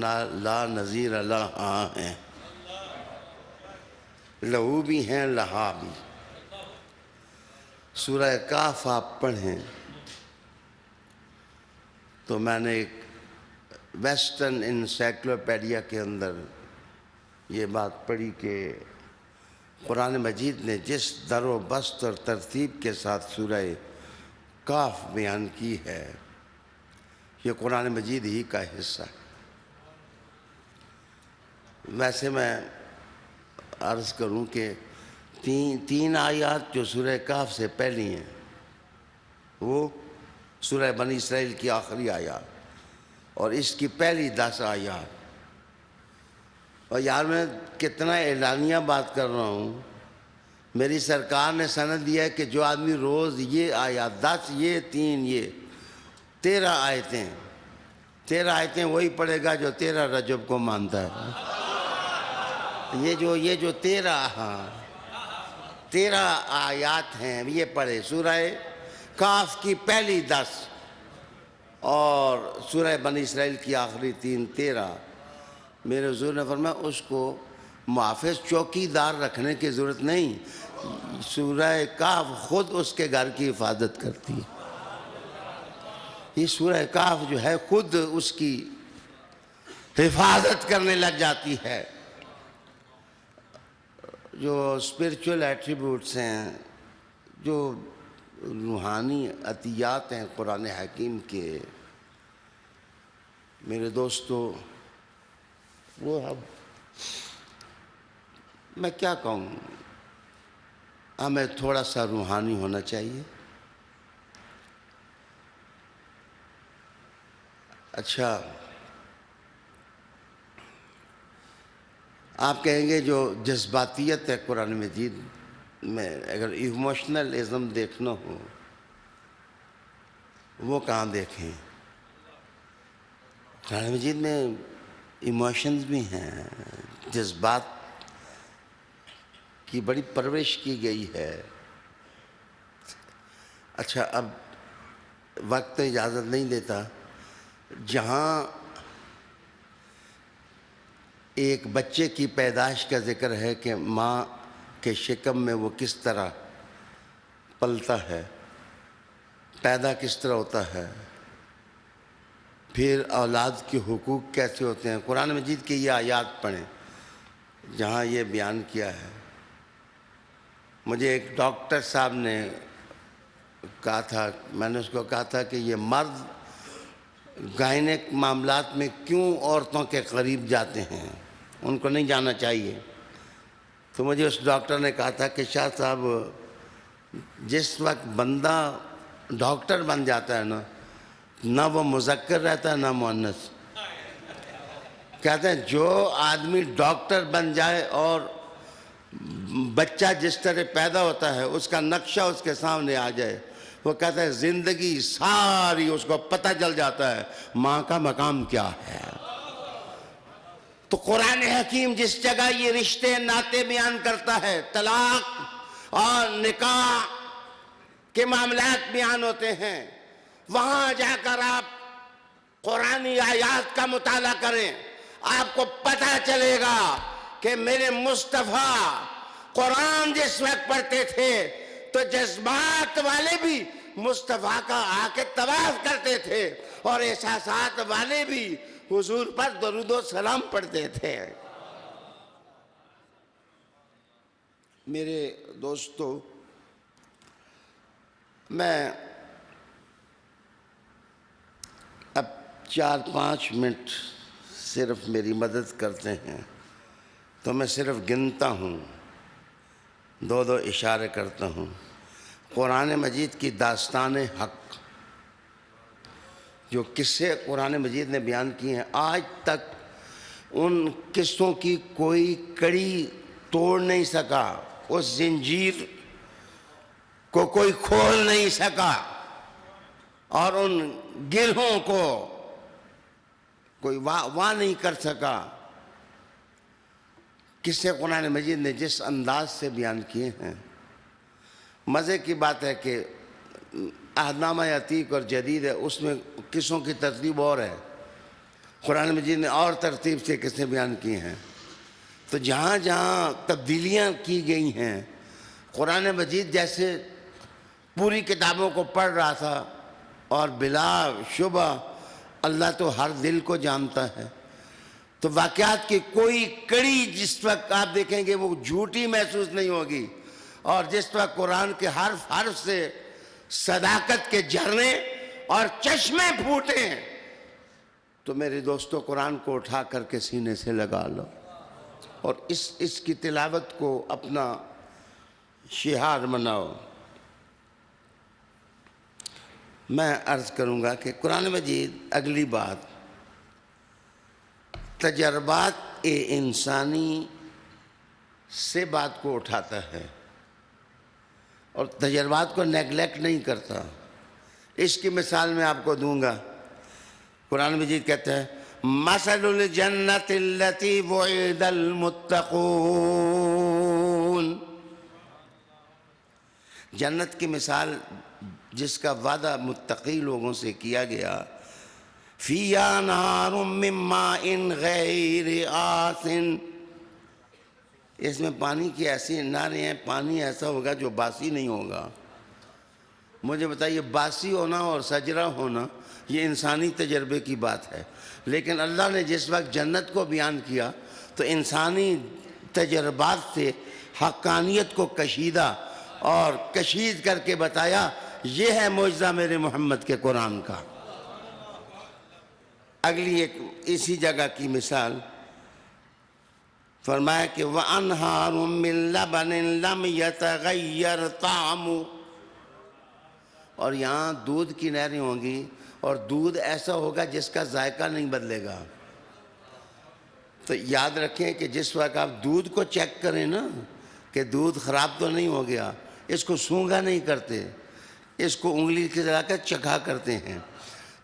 لا نظیر لہا ہیں. لہو بھی ہیں لہا بھی. سورہ کہف آپ پڑھیں تو میں نے ایک ویسٹرن انسائکلوپیڈیا کے اندر یہ بات پڑھی کہ قرآن مجید نے جس در و بست اور ترتیب کے ساتھ سورہ کہف بیان کی ہے یہ قرآن مجید ہی کا حصہ ہے. ویسے میں عرض کروں کہ تین آیات جو سورہ کہف سے پہلی ہیں وہ سورہ بنی اسرائیل کی آخری آیات اور اس کی پہلی 10 آیات. اور یار میں کتنا اعلانیہ بات کر رہا ہوں. میری سرکار نے سند دیا ہے کہ جو آدمی روز یہ آیات 10 یہ 3 یہ 13 آیتیں وہی پڑھے گا جو 13 رجب کو مانتا ہے. یہ جو 13 آیات ہیں یہ پڑھے. سورہ کہف کی پہلی 10 اور سورہ بنی اسرائیل کی آخری 13. میرے حضور نے فرمایا اس کو محافظ چوکیدار رکھنے کی ضرورت نہیں. سورہ کہف خود اس کے گھر کی حفاظت کرتی ہے. یہ سورہ کہف جو ہے خود اس کی حفاظت کرنے لگ جاتی ہے. جو اسپرچول ایٹریبیوٹس ہیں جو روحانی عطیات ہیں قرآن حکیم کے میرے دوستو وہ اب میں کیا کہوں ہمیں تھوڑا سا روحانی ہونا چاہیے. اچھا آپ کہیں گے جو جذباتیت ہے قرآن مجید میں اگر ایموشنل ازم دیکھنا ہو وہ کہاں دیکھیں. قرآن مجید میں ایموشنز بھی ہیں جذبات کی بڑی پرورش کی گئی ہے. اچھا اب وقت تو اجازت نہیں دیتا. جہاں ایک بچے کی پیدائش کا ذکر ہے کہ ماں کے شکم میں وہ کس طرح پلتا ہے پیدا کس طرح ہوتا ہے پھر اولاد کے حقوق کیسے ہوتے ہیں. قرآن مجید کی یہ آیات پڑھیں جہاں یہ بیان کیا ہے. مجھے ایک ڈاکٹر صاحب نے کہا تھا میں نے اس کو کہا تھا کہ یہ مرد گائنک معاملات میں کیوں عورتوں کے قریب جاتے ہیں ان کو نہیں جانا چاہیے. تو مجھے اس ڈاکٹر نے کہا تھا کہ شاہ صاحب جس وقت بندہ ڈاکٹر بن جاتا ہے نہ وہ مذکر رہتا ہے نہ مؤنث. کہتے ہیں جو آدمی ڈاکٹر بن جائے اور بچہ جس طرح پیدا ہوتا ہے اس کا نقشہ اس کے سامنے آ جائے وہ کہتا ہے زندگی ساری اس کو پتہ چل جاتا ہے ماں کا مقام کیا ہے. تو قرآن حکیم جس جگہ یہ رشتے ناطے بیان کرتا ہے طلاق اور نکاح کے معاملات بیان ہوتے ہیں وہاں جا کر آپ قرآنی آیات کا مطالعہ کریں آپ کو پتہ چلے گا کہ میرے مصطفیٰ قرآن جس وقت پڑھتے تھے تو جذبات والے بھی مصطفیٰ کا آ کے طواف کرتے تھے اور احساسات والے بھی حضور پر درود و سلام پڑھتے تھے. میرے دوستو میں اب 4-5 منٹ صرف میری مدد کرتے ہیں تو میں صرف گنتا ہوں 2 اشارے کرتا ہوں. قرآن مجید کی داستان حق جو قصے قرآن مجید نے بیان کیے ہیں آج تک ان قصوں کی کوئی کڑی توڑ نہیں سکا اس زنجیر کو کوئی کھول نہیں سکا اور ان گرہوں کو کوئی واہ نہیں کر سکا. قصے قرآن مجید نے جس انداز سے بیان کیے ہیں مزے کی بات ہے کہ عہدنامہ عتیق اور جدید ہے اس میں قصوں کی ترتیب اور ہے. قرآن مجید نے اور ترتیب سے قصے بیان کیے ہیں. تو جہاں جہاں تبدیلیاں کی گئی ہیں، قرآن مجید جیسے پوری کتابوں کو پڑھ رہا تھا، اور بلا شبہ اللہ تو ہر دل کو جانتا ہے، تو واقعات کی کوئی کڑی جس وقت آپ دیکھیں گے وہ جھوٹی محسوس نہیں ہوگی، اور جس وقت قرآن کے حرف حرف سے صداقت کے جھرنے اور چشمے پھوٹے ہیں، تو میرے دوستو قرآن کو اٹھا کر کے سینے سے لگا لو اور اس کی تلاوت کو اپنا شعار بناؤ۔ میں عرض کروں گا کہ قرآن مجید اگلی بات تجربات انسانی سے بات کو اٹھاتا ہے اور تجربات کو نیگلیکٹ نہیں کرتا۔ اس کی مثال میں آپ کو دوں گا، قرآن مجید کہتا ہے مثل الجنت التي وعد المتقون، جنت کی مثال جس کا وعدہ متقی لوگوں سے کیا گیا، فِيهَا نَهَارٌ مِّن مَّاءٍ غَيْرِ آسٍ، اس میں پانی کی ایسی نہریں ہیں، پانی ایسا ہوگا جو باسی نہیں ہوگا۔ مجھے بتائیے باسی ہونا اور سجرہ ہونا یہ انسانی تجربے کی بات ہے، لیکن اللہ نے جس وقت جنت کو بیان کیا تو انسانی تجربات سے حقانیت کو کشیدہ اور کشید کر کے بتایا، یہ ہے معجزہ میرے محمد کے قرآن کا۔ اگلی ایک اسی جگہ کی مثال فرمایا کہ وَأَنْهَارٌ مِّن لَبَنٍ لَمْ يَتَغَيَّرْ طَعْمُهُ، اور یہاں دودھ کی نہریں ہوں گی اور دودھ ایسا ہوگا جس کا ذائقہ نہیں بدلے گا۔ تو یاد رکھیں کہ جس وقت آپ دودھ کو چیک کریں نا کہ دودھ خراب تو نہیں ہو گیا، اس کو سونگھا نہیں کرتے، اس کو انگلی کی لگا کر چکھا کرتے ہیں۔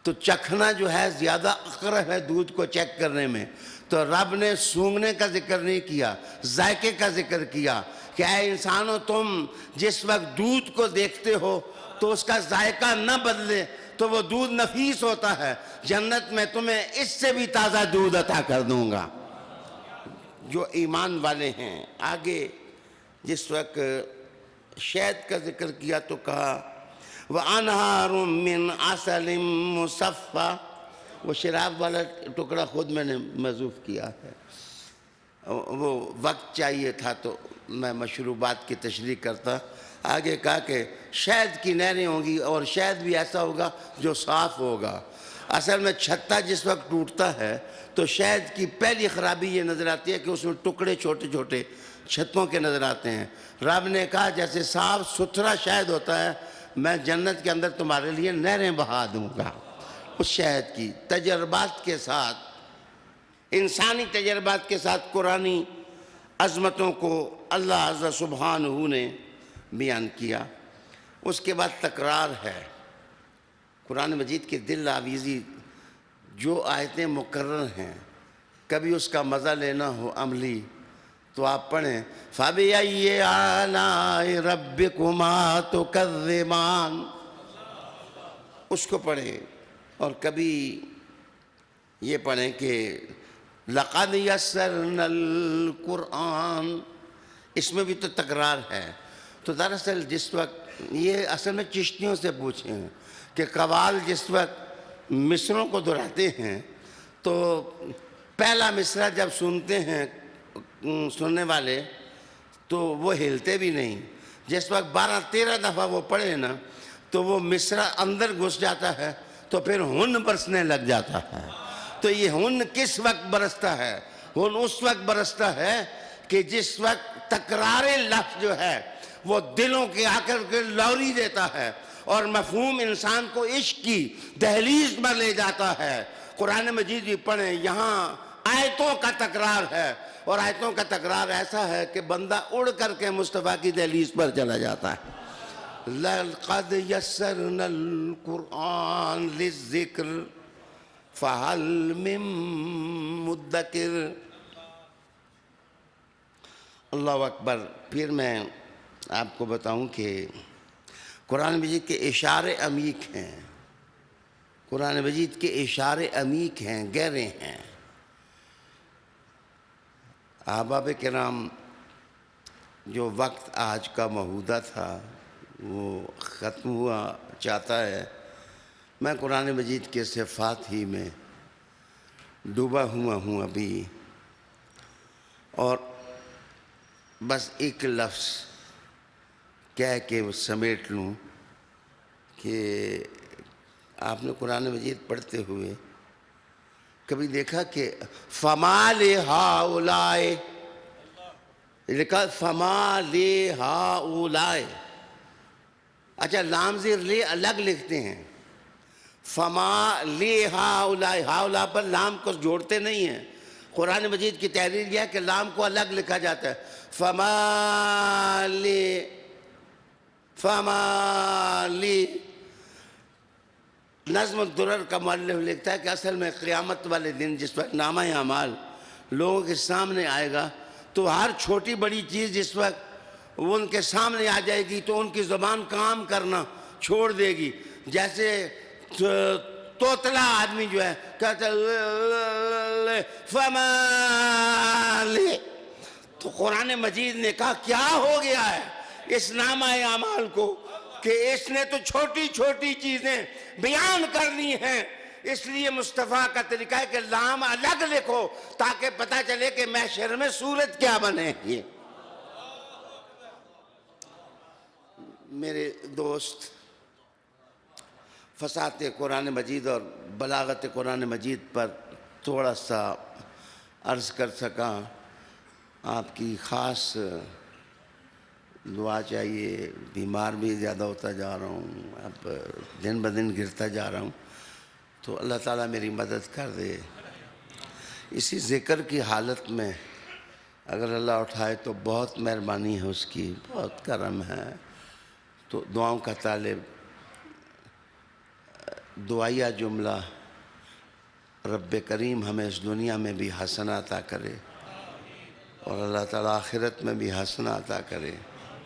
تو چکھنا جو ہے زیادہ اقرب ہے دودھ کو چیک کرنے میں، تو رب نے سونگھنے کا ذکر نہیں کیا، ذائقے کا ذکر کیا کہ اے انسانوں تم جس وقت دودھ کو دیکھتے ہو تو اس کا ذائقہ نہ بدلے تو وہ دودھ نفیس ہوتا ہے، جنت میں تمہیں اس سے بھی تازہ دودھ عطا کر دوں گا۔ جو ایمان والے ہیں، آگے جس وقت شہد کا ذکر کیا تو کہا وَأَنْهَارٌ مِّنْ عَسَلٍ مُّصَفًّى، وہ شراب والا ٹکڑا خود میں نے محذوف کیا ہے، وہ وقت چاہیے تھا تو میں مشروبات کی تشریح کرتا۔ آگے کہا کہ شہد کی نہریں ہوں گی اور شہد بھی ایسا ہوگا جو صاف ہوگا۔ اصل میں چھتا جس وقت ٹوٹتا ہے تو شہد کی پہلی خرابی یہ نظر آتی ہے کہ اس میں ٹکڑے چھوٹے چھوٹے چھتوں کے نظر آتے ہیں۔ رب نے کہا جیسے صاف ستھرا شہد ہوتا ہے، میں جنت کے اندر تمہارے لیے نہریں بہا دوں گا۔ اس شہد کی تجربات کے ساتھ، انسانی تجربات کے ساتھ قرآنی عظمتوں کو اللہ عز سبحانہ نے بیان کیا۔ اس کے بعد تکرار ہے۔ قرآن مجید کی دل آویزی جو آیتیں مکرر ہیں، کبھی اس کا مزہ لینا ہو عملی تو آپ پڑھیں فَبِأَيِّ آلَاءِ رَبِّكُمَا تُكَذِّبَانِ، اس کو پڑھیں، اور کبھی یہ پڑھیں کہ لَقَدْ يَسَّرْنَا الْقُرْآنَ، اس میں بھی تو تکرار ہے۔ تو دراصل جس وقت یہ اصل میں چشتیوں سے پوچھیں کہ قوال جس وقت مصروں کو دہراتے ہیں تو پہلا مصرع جب سنتے ہیں سننے والے تو وہ ہلتے بھی نہیں، جس وقت 12-13 دفعہ وہ پڑھے نا تو وہ مصرع اندر گھس جاتا ہے تو پھر ہن برسنے لگ جاتا ہے۔ تو یہ ہن کس وقت برستا ہے؟ ہن اس وقت برستا ہے کہ جس وقت تکرار لفظ جو ہے وہ دلوں کے آ کر کے لوری دیتا ہے اور مفہوم انسان کو عشق کی دہلیز پر لے جاتا ہے۔ قرآن مجید بھی پڑھیں، یہاں آیتوں کا تکرار ہے، اور آیتوں کا تکرار ایسا ہے کہ بندہ اڑ کر کے مصطفیٰ کی دہلیز پر چلا جاتا ہے۔ لَقَدْ يَسَّرْنَا الْقُرْآنَ لِلذِّكْرِ فَهَلْ مِن مُدَّكِرٍ۔ اللہ اکبر۔ پھر میں آپ کو بتاؤں کہ قرآن مجید کے اشارے عمیق ہیں، قرآن مجید کے اشارے عمیق ہیں، گہرے ہیں۔ احباب کرام، جو وقت آج کا محودہ تھا وہ ختم ہوا چاہتا ہے. میں قرآن مجید کے صفات ہی میں ڈوبا ہوا ہوں ابھی، اور بس ایک لفظ کہہ کے سمیٹ لوں کہ آپ نے قرآن مجید پڑھتے ہوئے کبھی دیکھا کہ فما لہؤلاء لکھا فما لہؤلاء، اچھا لام زیر لے الگ لکھتے ہیں، فما لہؤلاء، ہؤلاء پر لام کو جوڑتے نہیں ہیں. قرآن مجید کی تحریر یہ ہے کہ لام کو الگ لکھا جاتا ہے. فما لی نظم الدرر کا مؤلف لکھتا ہے کہ اصل میں قیامت والے دن جس وقت نامہ اعمال لوگوں کے سامنے آئے گا تو ہر چھوٹی بڑی چیز جس وقت وہ ان کے سامنے آ جائے گی تو ان کی زبان کام کرنا چھوڑ دے گی. جیسے توتلا آدمی جو ہے کہتا ہے فما لی، تو قرآن مجید نے کہا کیا ہو گیا ہے اس نامہ اعمال کو کہ اس نے تو چھوٹی چھوٹی چیزیں بیان کرنی ہیں. اس لیے مصطفیٰ کا طریقہ ہے کہ لام الگ لکھو تاکہ پتہ چلے کہ محشر میں صورت کیا بنے گی. میرے دوست، فصاحت قرآن مجید اور بلاغت قرآن مجید پر تھوڑا سا عرض کر سکا. آپ کی خاص دعا چاہیے. بیمار بھی زیادہ ہوتا جا رہا ہوں، اب دن بدن گرتا جا رہا ہوں، تو اللہ تعالیٰ میری مدد کر دے. اسی ذکر کی حالت میں اگر اللہ اٹھائے تو بہت مہربانی ہے اس کی، بہت کرم ہے. تو دعاؤں کا طالب، دعائیہ جملہ، رب کریم ہمیں اس دنیا میں بھی حسنہ عطا کرے اور اللہ تعالیٰ آخرت میں بھی حسنہ عطا کرے.